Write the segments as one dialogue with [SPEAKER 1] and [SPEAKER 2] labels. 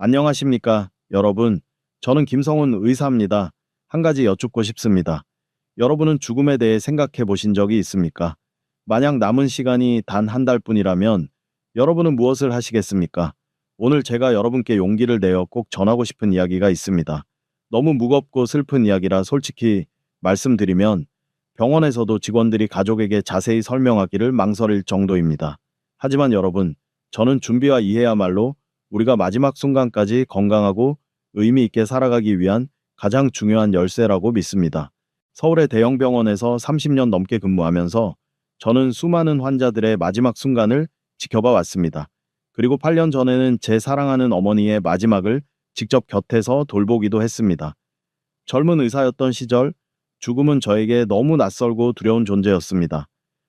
[SPEAKER 1] 안녕하십니까, 여러분. 저는 김성훈 의사입니다. 한 가지 여쭙고 싶습니다. 여러분은 죽음에 대해 생각해 보신 적이 있습니까? 만약 남은 시간이 단 한 달뿐이라면 여러분은 무엇을 하시겠습니까? 오늘 제가 여러분께 용기를 내어 꼭 전하고 싶은 이야기가 있습니다. 너무 무겁고 슬픈 이야기라 솔직히 말씀드리면 병원에서도 직원들이 가족에게 자세히 설명하기를 망설일 정도입니다. 하지만 여러분, 저는 준비와 이해야말로 우리가 마지막 순간까지 건강하고 의미 있게 살아가기 위한 가장 중요한 열쇠라고 믿습니다. 서울의 대형 병원에서 30년 넘게 근무하면서 저는 수많은 환자들의 마지막 순간을 지켜봐 왔습니다. 그리고 8년 전에는 제 사랑하는 어머니의 마지막을 직접 곁에서 돌보기도 했습니다. 젊은 의사였던 시절, 죽음은 저에게 너무 낯설고 두려운 존재였습니다.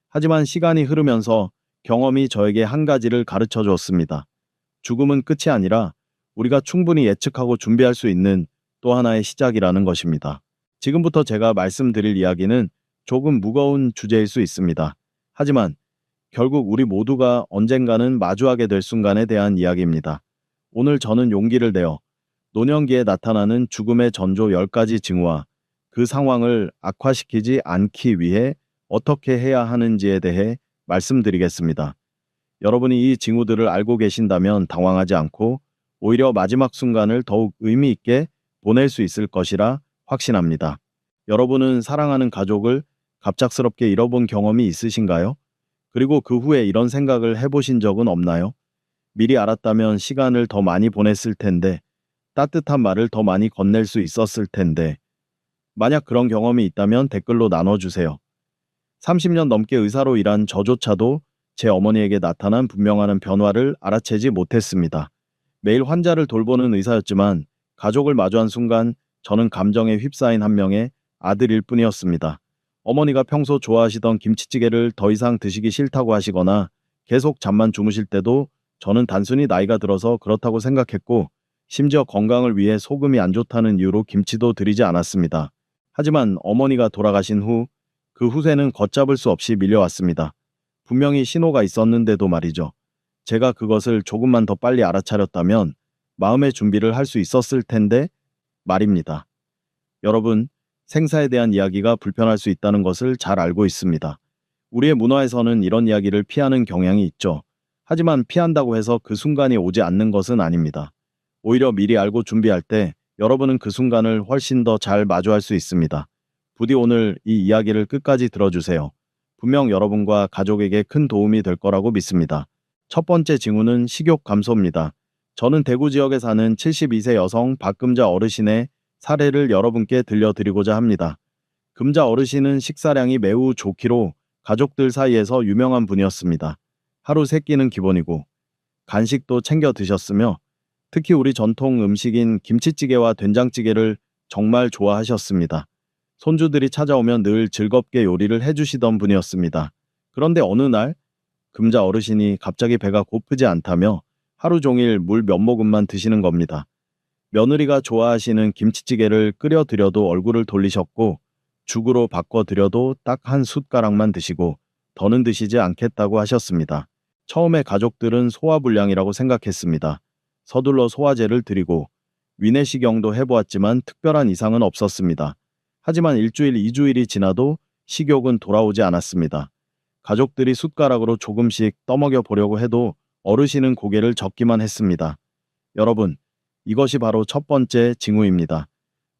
[SPEAKER 1] 하지만 시간이 흐르면서 경험이 저에게 한 가지를 가르쳐 주었습니다. 죽음은 끝이 아니라 우리가 충분히 예측하고 준비할 수 있는 또 하나의 시작이라는 것입니다. 지금부터 제가 말씀드릴 이야기는 조금 무거운 주제일 수 있습니다. 하지만 결국 우리 모두가 언젠가는 마주하게 될 순간에 대한 이야기입니다. 오늘 저는 용기를 내어 노년기에 나타나는 죽음의 전조 10가지 징후와 그 상황을 악화시키지 않기 위해 어떻게 해야 하는지에 대해 말씀드리겠습니다. 여러분이 이 징후들을 알고 계신다면 당황하지 않고 오히려 마지막 순간을 더욱 의미 있게 보낼 수 있을 것이라 확신합니다. 여러분은 사랑하는 가족을 갑작스럽게 잃어본 경험이 있으신가요? 그리고 그 후에 이런 생각을 해보신 적은 없나요? 미리 알았다면 시간을 더 많이 보냈을 텐데, 따뜻한 말을 더 많이 건넬 수 있었을 텐데, 만약 그런 경험이 있다면 댓글로 나눠주세요. 30년 넘게 의사로 일한 저조차도 제 어머니에게 나타난 분명한 변화를 알아채지 못했습니다. 매일 환자를 돌보는 의사였지만 가족을 마주한 순간 저는 감정에 휩싸인 한 명의 아들일 뿐이었습니다. 어머니가 평소 좋아하시던 김치찌개를 더 이상 드시기 싫다고 하시거나 계속 잠만 주무실 때도 저는 단순히 나이가 들어서 그렇다고 생각했고, 심지어 건강을 위해 소금이 안 좋다는 이유로 김치도 드리지 않았습니다. 하지만 어머니가 돌아가신 후 그 후세는 걷잡을 수 없이 밀려왔습니다. 분명히 신호가 있었는데도 말이죠. 제가 그것을 조금만 더 빨리 알아차렸다면 마음의 준비를 할 수 있었을 텐데 말입니다. 여러분, 생사에 대한 이야기가 불편할 수 있다는 것을 잘 알고 있습니다. 우리의 문화에서는 이런 이야기를 피하는 경향이 있죠. 하지만 피한다고 해서 그 순간이 오지 않는 것은 아닙니다. 오히려 미리 알고 준비할 때 여러분은 그 순간을 훨씬 더 잘 마주할 수 있습니다. 부디 오늘 이 이야기를 끝까지 들어주세요. 분명 여러분과 가족에게 큰 도움이 될 거라고 믿습니다. 첫 번째 징후는 식욕 감소입니다. 저는 대구 지역에 사는 72세 여성 박금자 어르신의 사례를 여러분께 들려드리고자 합니다. 금자 어르신은 식사량이 매우 좋기로 가족들 사이에서 유명한 분이었습니다. 하루 3끼는 기본이고 간식도 챙겨 드셨으며 특히 우리 전통 음식인 김치찌개와 된장찌개를 정말 좋아하셨습니다. 손주들이 찾아오면 늘 즐겁게 요리를 해주시던 분이었습니다. 그런데 어느 날 금자 어르신이 갑자기 배가 고프지 않다며 하루 종일 물 몇 모금만 드시는 겁니다. 며느리가 좋아하시는 김치찌개를 끓여드려도 얼굴을 돌리셨고 죽으로 바꿔드려도 딱 한 숟가락만 드시고 더는 드시지 않겠다고 하셨습니다. 처음에 가족들은 소화불량이라고 생각했습니다. 서둘러 소화제를 드리고 위내시경도 해보았지만 특별한 이상은 없었습니다. 하지만 일주일, 2주일이 지나도 식욕은 돌아오지 않았습니다. 가족들이 숟가락으로 조금씩 떠먹여 보려고 해도 어르신은 고개를 젓기만 했습니다. 여러분, 이것이 바로 첫 번째 징후입니다.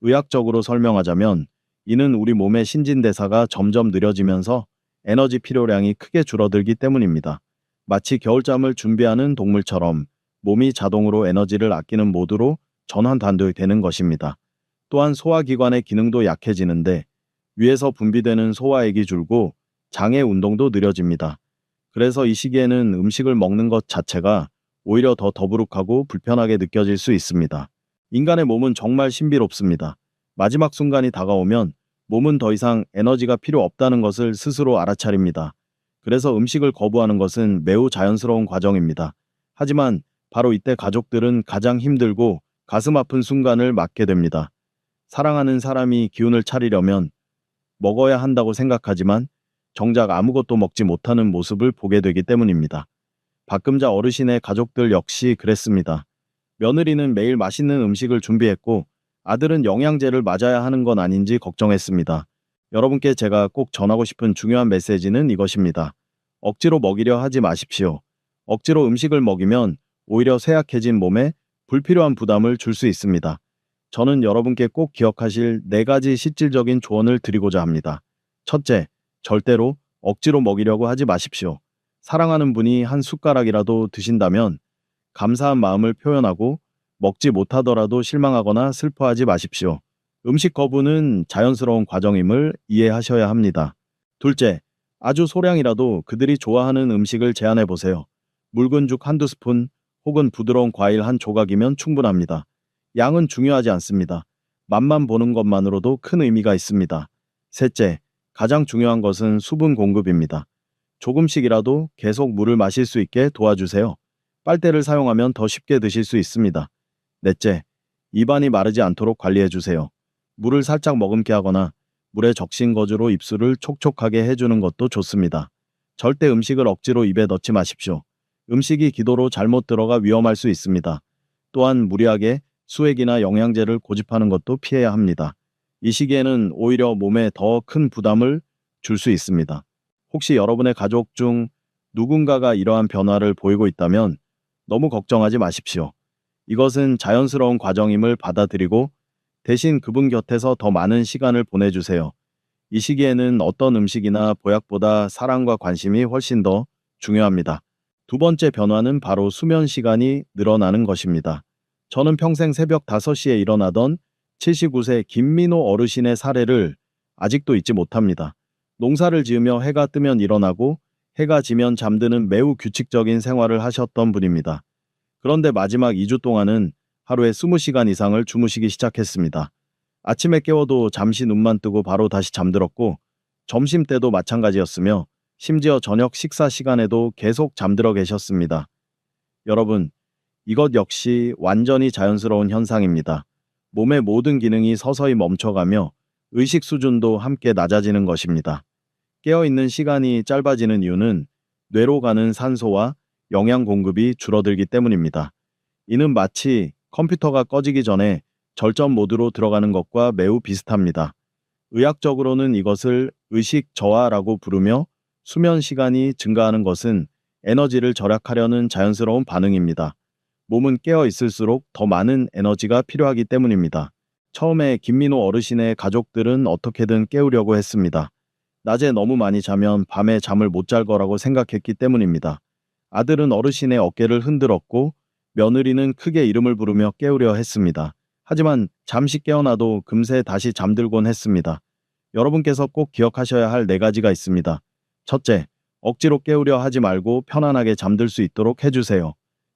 [SPEAKER 1] 의학적으로 설명하자면 이는 우리 몸의 신진대사가 점점 느려지면서 에너지 필요량이 크게 줄어들기 때문입니다. 마치 겨울잠을 준비하는 동물처럼 몸이 자동으로 에너지를 아끼는 모드로 전환되는 것입니다. 또한 소화기관의 기능도 약해지는데 위에서 분비되는 소화액이 줄고 장의 운동도 느려집니다. 그래서 이 시기에는 음식을 먹는 것 자체가 오히려 더 더부룩하고 불편하게 느껴질 수 있습니다. 인간의 몸은 정말 신비롭습니다. 마지막 순간이 다가오면 몸은 더 이상 에너지가 필요 없다는 것을 스스로 알아차립니다. 그래서 음식을 거부하는 것은 매우 자연스러운 과정입니다. 하지만 바로 이때 가족들은 가장 힘들고 가슴 아픈 순간을 맞게 됩니다. 사랑하는 사람이 기운을 차리려면 먹어야 한다고 생각하지만 정작 아무것도 먹지 못하는 모습을 보게 되기 때문입니다. 박금자 어르신의 가족들 역시 그랬습니다. 며느리는 매일 맛있는 음식을 준비했고 아들은 영양제를 맞아야 하는 건 아닌지 걱정했습니다. 여러분께 제가 꼭 전하고 싶은 중요한 메시지는 이것입니다. 억지로 먹이려 하지 마십시오. 억지로 음식을 먹이면 오히려 쇠약해진 몸에 불필요한 부담을 줄 수 있습니다. 저는 여러분께 꼭 기억하실 4가지 실질적인 조언을 드리고자 합니다. 첫째, 절대로 억지로 먹이려고 하지 마십시오. 사랑하는 분이 한 숟가락이라도 드신다면 감사한 마음을 표현하고 먹지 못하더라도 실망하거나 슬퍼하지 마십시오. 음식 거부는 자연스러운 과정임을 이해하셔야 합니다. 둘째, 아주 소량이라도 그들이 좋아하는 음식을 제안해 보세요. 묽은 죽 한두 스푼 혹은 부드러운 과일 한 조각이면 충분합니다. 양은 중요하지 않습니다. 맛만 보는 것만으로도 큰 의미가 있습니다. 셋째, 가장 중요한 것은 수분 공급입니다. 조금씩이라도 계속 물을 마실 수 있게 도와주세요. 빨대를 사용하면 더 쉽게 드실 수 있습니다. 넷째, 입안이 마르지 않도록 관리해주세요. 물을 살짝 머금게 하거나 물에 적신 거즈로 입술을 촉촉하게 해주는 것도 좋습니다. 절대 음식을 억지로 입에 넣지 마십시오. 음식이 기도로 잘못 들어가 위험할 수 있습니다. 또한 무리하게 수액이나 영양제를 고집하는 것도 피해야 합니다. 이 시기에는 오히려 몸에 더 큰 부담을 줄 수 있습니다. 혹시 여러분의 가족 중 누군가가 이러한 변화를 보이고 있다면 너무 걱정하지 마십시오. 이것은 자연스러운 과정임을 받아들이고 대신 그분 곁에서 더 많은 시간을 보내주세요. 이 시기에는 어떤 음식이나 보약보다 사랑과 관심이 훨씬 더 중요합니다. 두 번째 변화는 바로 수면 시간이 늘어나는 것입니다. 저는 평생 새벽 5시에 일어나던 79세 김민호 어르신의 사례를 아직도 잊지 못합니다. 농사를 지으며 해가 뜨면 일어나고 해가 지면 잠드는 매우 규칙적인 생활을 하셨던 분입니다. 그런데 마지막 2주 동안은 하루에 20시간 이상을 주무시기 시작했습니다. 아침에 깨워도 잠시 눈만 뜨고 바로 다시 잠들었고 점심 때도 마찬가지였으며 심지어 저녁 식사 시간에도 계속 잠들어 계셨습니다. 여러분, 이것 역시 완전히 자연스러운 현상입니다. 몸의 모든 기능이 서서히 멈춰가며 의식 수준도 함께 낮아지는 것입니다. 깨어있는 시간이 짧아지는 이유는 뇌로 가는 산소와 영양 공급이 줄어들기 때문입니다. 이는 마치 컴퓨터가 꺼지기 전에 절전 모드로 들어가는 것과 매우 비슷합니다. 의학적으로는 이것을 의식 저하라고 부르며 수면 시간이 증가하는 것은 에너지를 절약하려는 자연스러운 반응입니다. 몸은 깨어 있을수록 더 많은 에너지가 필요하기 때문입니다. 처음에 김민호 어르신의 가족들은 어떻게든 깨우려고 했습니다. 낮에 너무 많이 자면 밤에 잠을 못 잘 거라고 생각했기 때문입니다. 아들은 어르신의 어깨를 흔들었고 며느리는 크게 이름을 부르며 깨우려 했습니다. 하지만 잠시 깨어나도 금세 다시 잠들곤 했습니다. 여러분께서 꼭 기억하셔야 할 4가지가 있습니다. 첫째, 억지로 깨우려 하지 말고 편안하게 잠들 수 있도록 해주세요.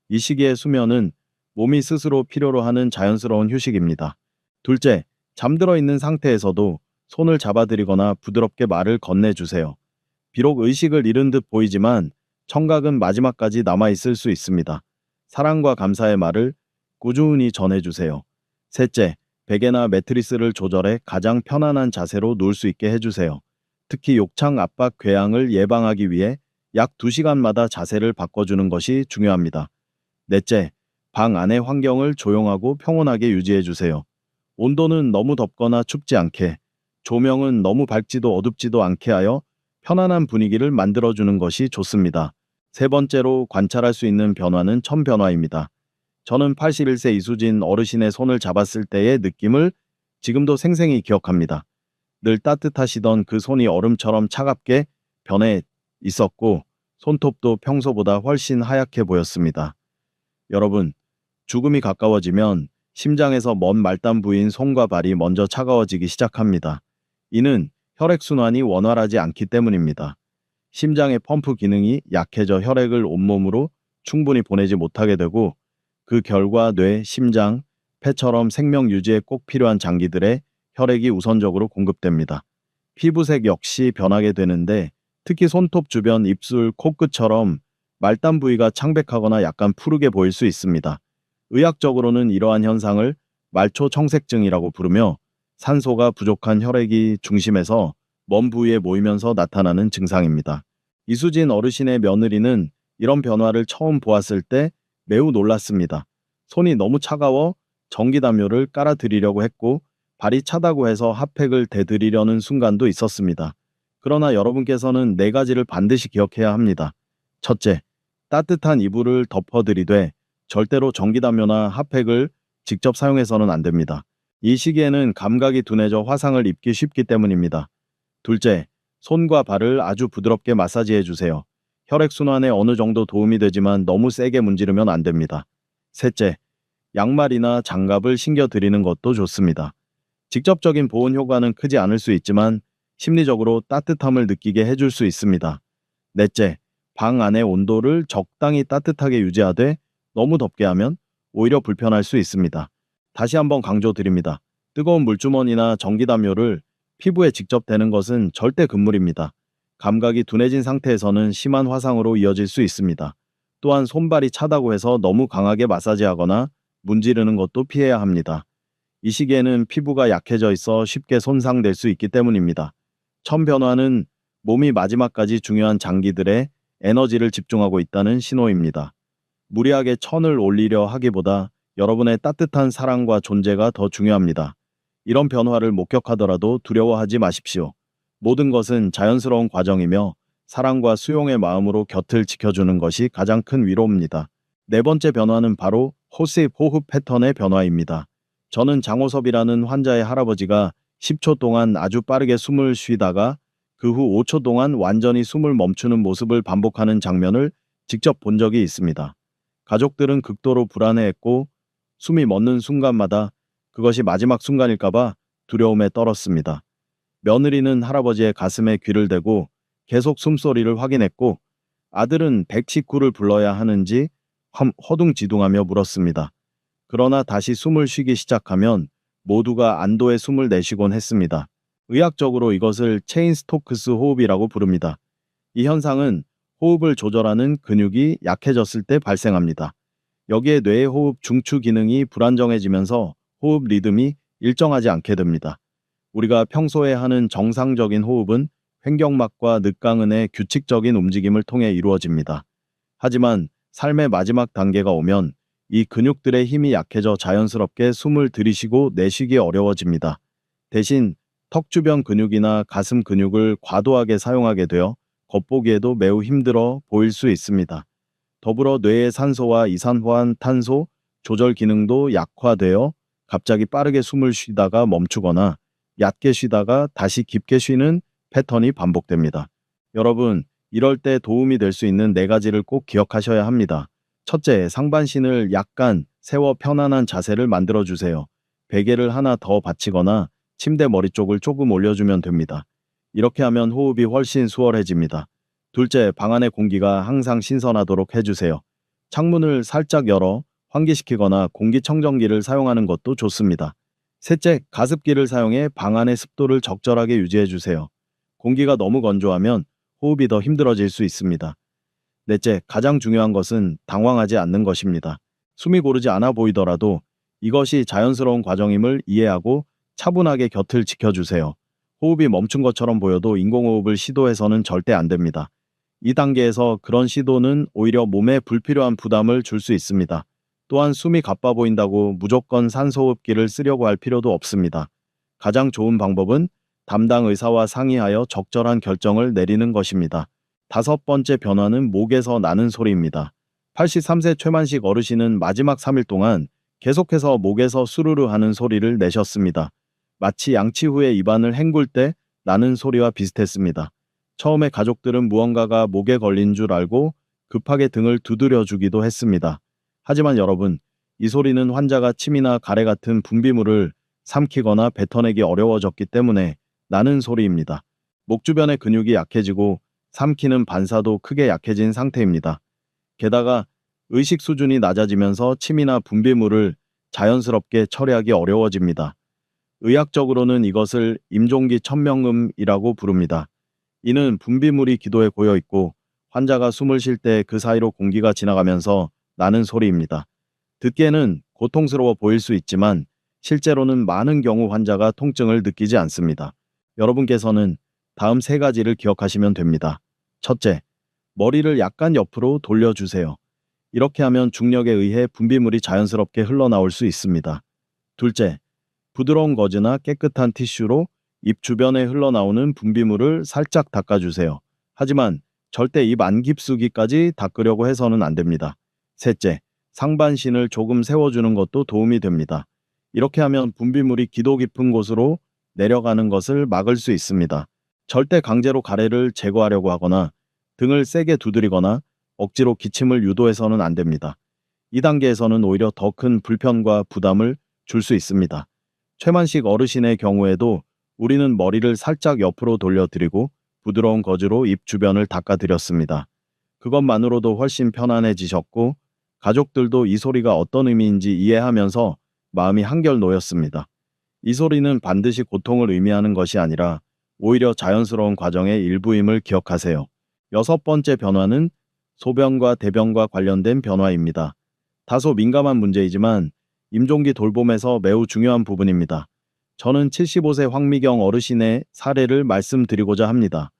[SPEAKER 1] 이 시기의 수면은 몸이 스스로 필요로 하는 자연스러운 휴식입니다. 둘째, 잠들어 있는 상태에서도 손을 잡아드리거나 부드럽게 말을 건네주세요. 비록 의식을 잃은 듯 보이지만 청각은 마지막까지 남아있을 수 있습니다. 사랑과 감사의 말을 꾸준히 전해주세요. 셋째, 베개나 매트리스를 조절해 가장 편안한 자세로 누울 수 있게 해주세요. 특히 욕창 압박 궤양을 예방하기 위해 약 2시간마다 자세를 바꿔주는 것이 중요합니다. 넷째, 방 안의 환경을 조용하고 평온하게 유지해주세요. 온도는 너무 덥거나 춥지 않게, 조명은 너무 밝지도 어둡지도 않게 하여 편안한 분위기를 만들어주는 것이 좋습니다. 세 번째로 관찰할 수 있는 변화는 천변화입니다. 저는 81세 이수진 어르신의 손을 잡았을 때의 느낌을 지금도 생생히 기억합니다. 늘 따뜻하시던 그 손이 얼음처럼 차갑게 변해 있었고 손톱도 평소보다 훨씬 하얗게 보였습니다. 여러분, 죽음이 가까워지면 심장에서 먼 말단 부위인 손과 발이 먼저 차가워지기 시작합니다. 이는 혈액순환이 원활하지 않기 때문입니다. 심장의 펌프 기능이 약해져 혈액을 온몸으로 충분히 보내지 못하게 되고 그 결과 뇌, 심장, 폐처럼 생명 유지에 꼭 필요한 장기들의 혈액이 우선적으로 공급됩니다. 피부색 역시 변하게 되는데 특히 손톱 주변 입술, 코끝처럼 말단 부위가 창백하거나 약간 푸르게 보일 수 있습니다. 의학적으로는 이러한 현상을 말초청색증이라고 부르며 산소가 부족한 혈액이 중심에서 먼 부위에 모이면서 나타나는 증상입니다. 이수진 어르신의 며느리는 이런 변화를 처음 보았을 때 매우 놀랐습니다. 손이 너무 차가워 전기담요를 깔아드리려고 했고 발이 차다고 해서 핫팩을 대드리려는 순간도 있었습니다. 그러나 여러분께서는 네 가지를 반드시 기억해야 합니다. 첫째, 따뜻한 이불을 덮어드리되 절대로 전기담요나 핫팩을 직접 사용해서는 안 됩니다. 이 시기에는 감각이 둔해져 화상을 입기 쉽기 때문입니다. 둘째, 손과 발을 아주 부드럽게 마사지해 주세요. 혈액순환에 어느 정도 도움이 되지만 너무 세게 문지르면 안 됩니다. 셋째, 양말이나 장갑을 신겨 드리는 것도 좋습니다. 직접적인 보온 효과는 크지 않을 수 있지만 심리적으로 따뜻함을 느끼게 해줄 수 있습니다. 넷째, 방 안의 온도를 적당히 따뜻하게 유지하되 너무 덥게 하면 오히려 불편할 수 있습니다. 다시 한번 강조드립니다. 뜨거운 물주머니나 전기담요를 피부에 직접 대는 것은 절대 금물입니다. 감각이 둔해진 상태에서는 심한 화상으로 이어질 수 있습니다. 또한 손발이 차다고 해서 너무 강하게 마사지하거나 문지르는 것도 피해야 합니다. 이 시기에는 피부가 약해져 있어 쉽게 손상될 수 있기 때문입니다. 천 변화는 몸이 마지막까지 중요한 장기들의 에너지를 집중하고 있다는 신호입니다. 무리하게 천을 올리려 하기보다 여러분의 따뜻한 사랑과 존재가 더 중요합니다. 이런 변화를 목격하더라도 두려워하지 마십시오. 모든 것은 자연스러운 과정이며 사랑과 수용의 마음으로 곁을 지켜주는 것이 가장 큰 위로입니다. 네 번째 변화는 바로 호흡 패턴의 변화입니다. 저는 장호섭이라는 환자의 할아버지가 10초 동안 아주 빠르게 숨을 쉬다가 그 후 5초 동안 완전히 숨을 멈추는 모습을 반복하는 장면을 직접 본 적이 있습니다. 가족들은 극도로 불안해했고 숨이 멎는 순간마다 그것이 마지막 순간일까봐 두려움에 떨었습니다. 며느리는 할아버지의 가슴에 귀를 대고 계속 숨소리를 확인했고 아들은 119를 불러야 하는지 허둥지둥하며 물었습니다. 그러나 다시 숨을 쉬기 시작하면 모두가 안도의 숨을 내쉬곤 했습니다. 의학적으로 이것을 체인 스토크스 호흡이라고 부릅니다. 이 현상은 호흡을 조절하는 근육이 약해졌을 때 발생합니다. 여기에 뇌의 호흡 중추 기능이 불안정해지면서 호흡 리듬이 일정하지 않게 됩니다. 우리가 평소에 하는 정상적인 호흡은 횡격막과 늑강은의 규칙적인 움직임을 통해 이루어집니다. 하지만 삶의 마지막 단계가 오면 이 근육들의 힘이 약해져 자연스럽게 숨을 들이쉬고 내쉬기 어려워집니다. 대신 턱 주변 근육이나 가슴 근육을 과도하게 사용하게 되어 겉보기에도 매우 힘들어 보일 수 있습니다. 더불어 뇌의 산소와 이산화탄소 조절 기능도 약화되어 갑자기 빠르게 숨을 쉬다가 멈추거나 얕게 쉬다가 다시 깊게 쉬는 패턴이 반복됩니다. 여러분, 이럴 때 도움이 될 수 있는 네 가지를 꼭 기억하셔야 합니다. 첫째, 상반신을 약간 세워 편안한 자세를 만들어 주세요. 베개를 하나 더 받치거나 침대 머리 쪽을 조금 올려주면 됩니다. 이렇게 하면 호흡이 훨씬 수월해집니다. 둘째, 방 안의 공기가 항상 신선하도록 해주세요. 창문을 살짝 열어 환기시키거나 공기청정기를 사용하는 것도 좋습니다. 셋째, 가습기를 사용해 방 안의 습도를 적절하게 유지해주세요. 공기가 너무 건조하면 호흡이 더 힘들어질 수 있습니다. 넷째, 가장 중요한 것은 당황하지 않는 것입니다. 숨이 고르지 않아 보이더라도 이것이 자연스러운 과정임을 이해하고 차분하게 곁을 지켜주세요. 호흡이 멈춘 것처럼 보여도 인공호흡을 시도해서는 절대 안 됩니다. 이 단계에서 그런 시도는 오히려 몸에 불필요한 부담을 줄 수 있습니다. 또한 숨이 가빠 보인다고 무조건 산소호흡기를 쓰려고 할 필요도 없습니다. 가장 좋은 방법은 담당 의사와 상의하여 적절한 결정을 내리는 것입니다. 다섯 번째 변화는 목에서 나는 소리입니다. 83세 최만식 어르신은 마지막 3일 동안 계속해서 목에서 수르르 하는 소리를 내셨습니다. 마치 양치 후에 입안을 헹굴 때 나는 소리와 비슷했습니다. 처음에 가족들은 무언가가 목에 걸린 줄 알고 급하게 등을 두드려 주기도 했습니다. 하지만 여러분, 이 소리는 환자가 침이나 가래 같은 분비물을 삼키거나 뱉어내기 어려워졌기 때문에 나는 소리입니다. 목 주변의 근육이 약해지고 삼키는 반사도 크게 약해진 상태입니다. 게다가 의식 수준이 낮아지면서 침이나 분비물을 자연스럽게 처리하기 어려워집니다. 의학적으로는 이것을 임종기 천명음이라고 부릅니다. 이는 분비물이 기도에 고여 있고 환자가 숨을 쉴 때 그 사이로 공기가 지나가면서 나는 소리입니다. 듣기에는 고통스러워 보일 수 있지만 실제로는 많은 경우 환자가 통증을 느끼지 않습니다. 여러분께서는 다음 세 가지를 기억하시면 됩니다. 첫째, 머리를 약간 옆으로 돌려주세요. 이렇게 하면 중력에 의해 분비물이 자연스럽게 흘러나올 수 있습니다. 둘째, 부드러운 거즈나 깨끗한 티슈로 입 주변에 흘러나오는 분비물을 살짝 닦아주세요. 하지만 절대 입 안 깊숙이까지 닦으려고 해서는 안 됩니다. 셋째, 상반신을 조금 세워주는 것도 도움이 됩니다. 이렇게 하면 분비물이 기도 깊은 곳으로 내려가는 것을 막을 수 있습니다. 절대 강제로 가래를 제거하려고 하거나 등을 세게 두드리거나 억지로 기침을 유도해서는 안 됩니다. 이 단계에서는 오히려 더 큰 불편과 부담을 줄 수 있습니다. 최만식 어르신의 경우에도 우리는 머리를 살짝 옆으로 돌려드리고 부드러운 거즈로 입 주변을 닦아드렸습니다. 그것만으로도 훨씬 편안해지셨고 가족들도 이 소리가 어떤 의미인지 이해하면서 마음이 한결 놓였습니다. 이 소리는 반드시 고통을 의미하는 것이 아니라 오히려 자연스러운 과정의 일부임을 기억하세요. 여섯 번째 변화는 소변과 대변과 관련된 변화입니다. 다소 민감한 문제이지만 임종기 돌봄에서 매우 중요한 부분입니다. 저는 75세 황미경 어르신의 사례를 말씀드리고자 합니다.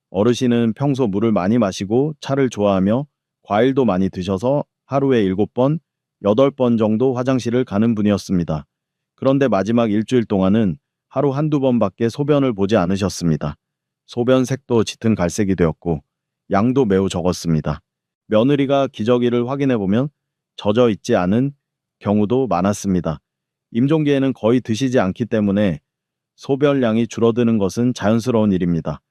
[SPEAKER 1] 어르신은 평소 물을 많이 마시고 차를 좋아하며 과일도 많이 드셔서 하루에 7번, 8번 정도 화장실을 가는 분이었습니다. 그런데 마지막 일주일 동안은 하루 한두 번밖에 소변을 보지 않으셨습니다. 소변 색도 짙은 갈색이 되었고 양도 매우 적었습니다. 며느리가 기저귀를 확인해보면 젖어 있지 않은 경우도 많았습니다. 임종기에는 거의 드시지 않기 때문에 소변량이 줄어드는 것은 자연스러운 일입니다.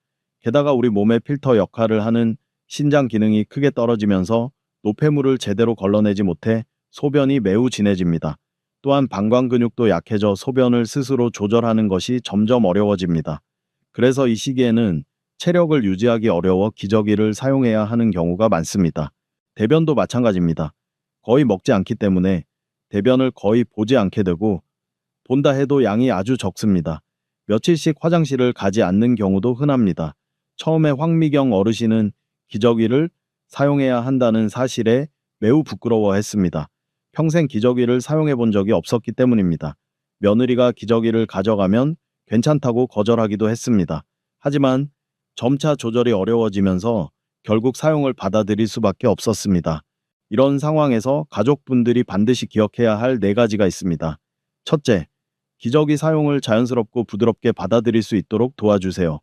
[SPEAKER 1] 게다가 우리 몸의 필터 역할을 하는 신장 기능이 크게 떨어지면서 노폐물을 제대로 걸러내지 못해 소변이 매우 진해집니다. 또한 방광 근육도 약해져 소변을 스스로 조절하는 것이 점점 어려워집니다. 그래서 이 시기에는 체력을 유지하기 어려워 기저귀를 사용해야 하는 경우가 많습니다. 대변도 마찬가지입니다. 거의 먹지 않기 때문에 대변을 거의 보지 않게 되고 본다 해도 양이 아주 적습니다. 며칠씩 화장실을 가지 않는 경우도 흔합니다. 처음에 황미경 어르신은 기저귀를 사용해야 한다는 사실에 매우 부끄러워했습니다. 평생 기저귀를 사용해 본 적이 없었기 때문입니다. 며느리가 기저귀를 가져가면 괜찮다고 거절하기도 했습니다. 하지만 점차 조절이 어려워지면서 결국 사용을 받아들일 수밖에 없었습니다. 이런 상황에서 가족분들이 반드시 기억해야 할 4가지가 있습니다. 첫째, 기저귀 사용을 자연스럽고 부드럽게 받아들일 수 있도록 도와주세요.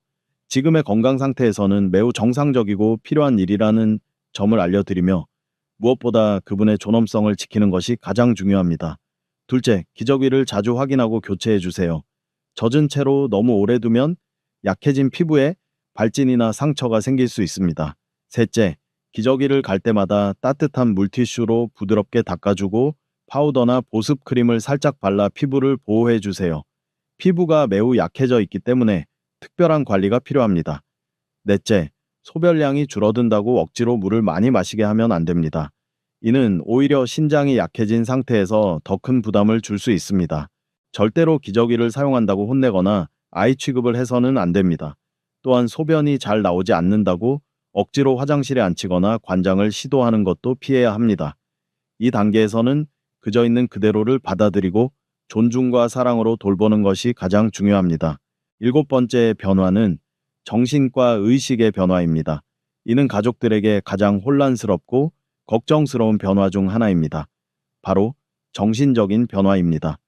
[SPEAKER 1] 지금의 건강 상태에서는 매우 정상적이고 필요한 일이라는 점을 알려드리며 무엇보다 그분의 존엄성을 지키는 것이 가장 중요합니다. 둘째, 기저귀를 자주 확인하고 교체해 주세요. 젖은 채로 너무 오래 두면 약해진 피부에 발진이나 상처가 생길 수 있습니다. 셋째, 기저귀를 갈 때마다 따뜻한 물티슈로 부드럽게 닦아주고 파우더나 보습 크림을 살짝 발라 피부를 보호해 주세요. 피부가 매우 약해져 있기 때문에 특별한 관리가 필요합니다. 넷째, 소변량이 줄어든다고 억지로 물을 많이 마시게 하면 안 됩니다. 이는 오히려 신장이 약해진 상태에서 더 큰 부담을 줄 수 있습니다. 절대로 기저귀를 사용한다고 혼내거나 아이 취급을 해서는 안 됩니다. 또한 소변이 잘 나오지 않는다고 억지로 화장실에 앉히거나 관장을 시도하는 것도 피해야 합니다. 이 단계에서는 그저 있는 그대로를 받아들이고 존중과 사랑으로 돌보는 것이 가장 중요합니다. 7번째 변화는 정신과 의식의 변화입니다. 이는 가족들에게 가장 혼란스럽고 걱정스러운 변화 중 하나입니다. 바로 정신적인 변화입니다.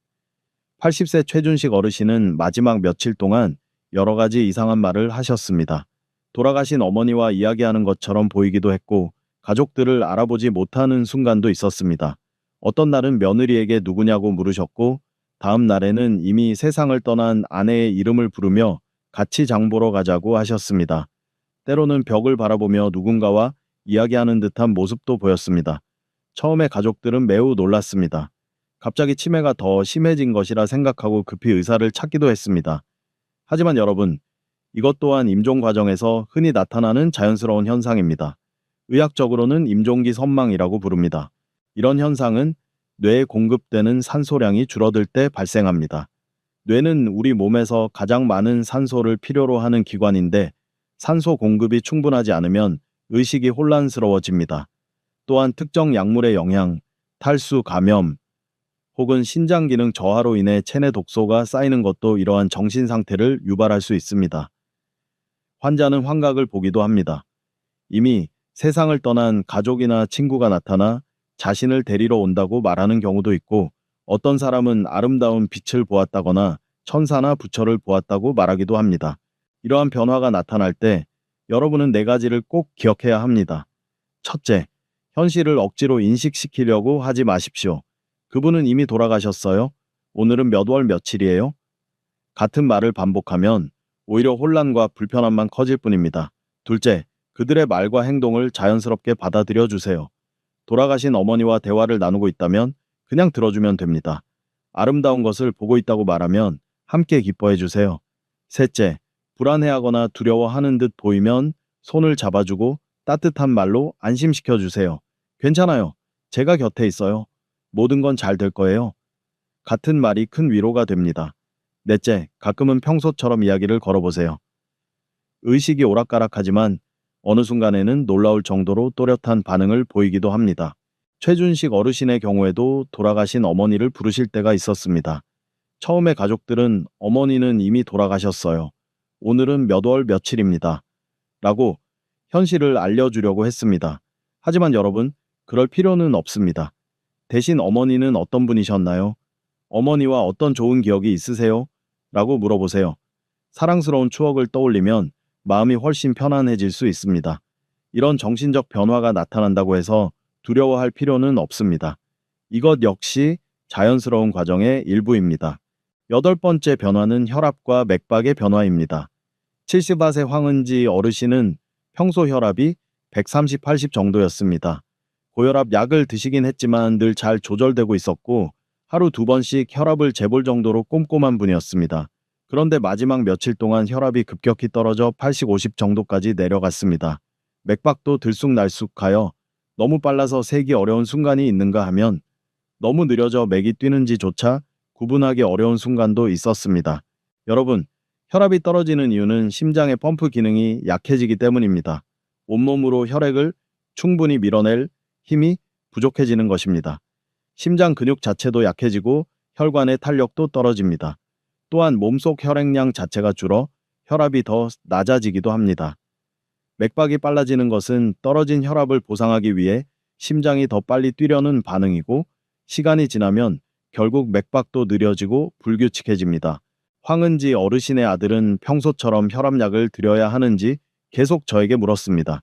[SPEAKER 1] 80세 최준식 어르신은 마지막 며칠 동안 여러 가지 이상한 말을 하셨습니다. 돌아가신 어머니와 이야기하는 것처럼 보이기도 했고 가족들을 알아보지 못하는 순간도 있었습니다. 어떤 날은 며느리에게 누구냐고 물으셨고 다음 날에는 이미 세상을 떠난 아내의 이름을 부르며 같이 장 보러 가자고 하셨습니다. 때로는 벽을 바라보며 누군가와 이야기하는 듯한 모습도 보였습니다. 처음에 가족들은 매우 놀랐습니다. 갑자기 치매가 더 심해진 것이라 생각하고 급히 의사를 찾기도 했습니다. 하지만 여러분, 이것 또한 임종 과정에서 흔히 나타나는 자연스러운 현상입니다. 의학적으로는 임종기 선망이라고 부릅니다. 이런 현상은 뇌에 공급되는 산소량이 줄어들 때 발생합니다. 뇌는 우리 몸에서 가장 많은 산소를 필요로 하는 기관인데 산소 공급이 충분하지 않으면 의식이 혼란스러워집니다. 또한 특정 약물의 영향, 탈수, 감염, 혹은 신장 기능 저하로 인해 체내 독소가 쌓이는 것도 이러한 정신 상태를 유발할 수 있습니다. 환자는 환각을 보기도 합니다. 이미 세상을 떠난 가족이나 친구가 나타나 자신을 데리러 온다고 말하는 경우도 있고, 어떤 사람은 아름다운 빛을 보았다거나 천사나 부처를 보았다고 말하기도 합니다. 이러한 변화가 나타날 때 여러분은 네 가지를 꼭 기억해야 합니다. 첫째, 현실을 억지로 인식시키려고 하지 마십시오. 그분은 이미 돌아가셨어요. 오늘은 몇 월 며칠이에요? 같은 말을 반복하면 오히려 혼란과 불편함만 커질 뿐입니다. 둘째, 그들의 말과 행동을 자연스럽게 받아들여 주세요. 돌아가신 어머니와 대화를 나누고 있다면 그냥 들어주면 됩니다. 아름다운 것을 보고 있다고 말하면 함께 기뻐해 주세요. 셋째, 불안해하거나 두려워하는 듯 보이면 손을 잡아주고 따뜻한 말로 안심시켜 주세요. 괜찮아요. 제가 곁에 있어요. 모든 건 잘 될 거예요. 같은 말이 큰 위로가 됩니다. 넷째, 가끔은 평소처럼 이야기를 걸어보세요. 의식이 오락가락하지만 어느 순간에는 놀라울 정도로 또렷한 반응을 보이기도 합니다. 최준식 어르신의 경우에도 돌아가신 어머니를 부르실 때가 있었습니다. 처음에 가족들은 어머니는 이미 돌아가셨어요. 오늘은 몇 월 며칠입니다. 라고 현실을 알려주려고 했습니다. 하지만 여러분, 그럴 필요는 없습니다. 대신 어머니는 어떤 분이셨나요? 어머니와 어떤 좋은 기억이 있으세요? 라고 물어보세요. 사랑스러운 추억을 떠올리면 마음이 훨씬 편안해질 수 있습니다. 이런 정신적 변화가 나타난다고 해서 두려워할 필요는 없습니다. 이것 역시 자연스러운 과정의 일부입니다. 여덟 번째 변화는 혈압과 맥박의 변화입니다. 74세 황은지 어르신은 평소 혈압이 130/80 정도였습니다. 고혈압 약을 드시긴 했지만 늘 잘 조절되고 있었고 하루 2번씩 혈압을 재볼 정도로 꼼꼼한 분이었습니다. 그런데 마지막 며칠 동안 혈압이 급격히 떨어져 80/50 정도까지 내려갔습니다. 맥박도 들쑥날쑥하여 너무 빨라서 세기 어려운 순간이 있는가 하면 너무 느려져 맥이 뛰는지조차 구분하기 어려운 순간도 있었습니다. 여러분, 혈압이 떨어지는 이유는 심장의 펌프 기능이 약해지기 때문입니다. 온몸으로 혈액을 충분히 밀어낼 힘이 부족해지는 것입니다. 심장 근육 자체도 약해지고 혈관의 탄력도 떨어집니다. 또한 몸속 혈액량 자체가 줄어 혈압이 더 낮아지기도 합니다. 맥박이 빨라지는 것은 떨어진 혈압을 보상하기 위해 심장이 더 빨리 뛰려는 반응이고, 시간이 지나면 결국 맥박도 느려지고 불규칙해집니다. 황은지 어르신의 아들은 평소처럼 혈압약을 드려야 하는지 계속 저에게 물었습니다.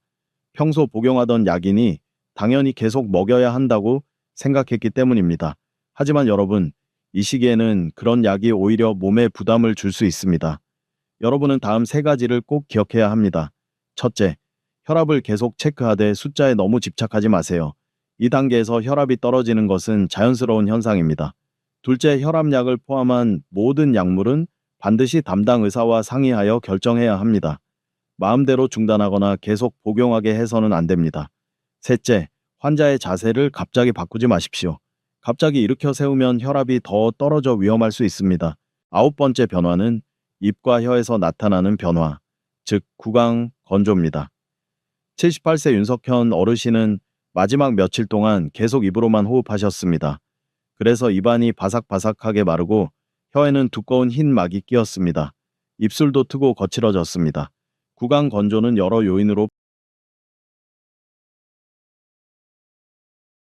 [SPEAKER 1] 평소 복용하던 약이니 당연히 계속 먹여야 한다고 생각했기 때문입니다. 하지만 여러분, 이 시기에는 그런 약이 오히려 몸에 부담을 줄 수 있습니다. 여러분은 다음 세 가지를 꼭 기억해야 합니다. 첫째, 혈압을 계속 체크하되 숫자에 너무 집착하지 마세요. 이 단계에서 혈압이 떨어지는 것은 자연스러운 현상입니다. 둘째, 혈압약을 포함한 모든 약물은 반드시 담당 의사와 상의하여 결정해야 합니다. 마음대로 중단하거나 계속 복용하게 해서는 안 됩니다. 셋째, 환자의 자세를 갑자기 바꾸지 마십시오. 갑자기 일으켜 세우면 혈압이 더 떨어져 위험할 수 있습니다. 아홉 번째 변화는 입과 혀에서 나타나는 변화, 즉 구강 건조입니다. 78세 윤석현 어르신은 마지막 며칠 동안 계속 입으로만 호흡하셨습니다. 그래서 입안이 바삭바삭하게 마르고 혀에는 두꺼운 흰 막이 끼었습니다. 입술도 트고 거칠어졌습니다. 구강 건조는 여러 요인으로